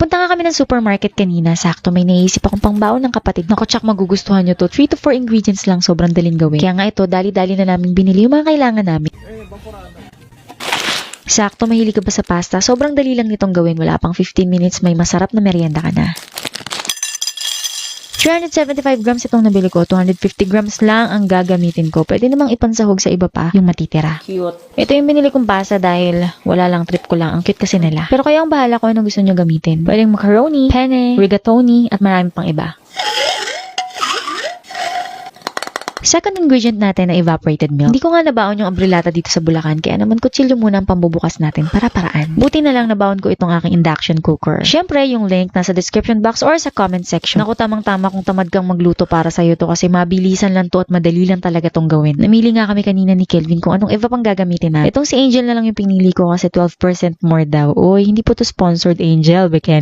Papunta nga kami ng supermarket kanina. Sakto may naisip akong pangbaon ng kapatid. Naku, tsak, magugustuhan nyo to. 3 to 4 ingredients lang, sobrang daling gawin. Kaya nga ito, dali-dali na namin binili yung mga kailangan namin. Sakto, mahilig ka ba sa pasta? Sobrang dali lang nitong gawin. Wala pang 15 minutes, may masarap na merienda ka na. 375 grams itong nabili ko. 250 grams lang ang gagamitin ko. Pwede namang ipansahog sa iba pa yung matitira. Cute. Ito yung binili kong pasta dahil wala lang, trip ko lang. Ang cute kasi nila. Pero kaya ang bahala ko ano gusto nyo gamitin. Pwedeng macaroni, penne, rigatoni, at marami pang iba. Second ingredient natin na evaporated milk. Hindi ko nga nabaon yung abrilata dito sa Bulacan, kaya naman kutsilyo muna ang pambubukas natin para paraan. Buti na lang nabaon ko itong aking induction cooker. Syempre, yung link nasa description box or sa comment section. Naku, tamang-tama kung tamad kang magluto para sa'yo to kasi mabilisan lang to at madali lang talaga tong gawin. Namili nga kami kanina ni Kelvin kung anong iba pang gagamitin natin. Itong si Angel na lang yung pinili ko kasi 12% more daw. Oy, hindi po to sponsored, Angel. Beken.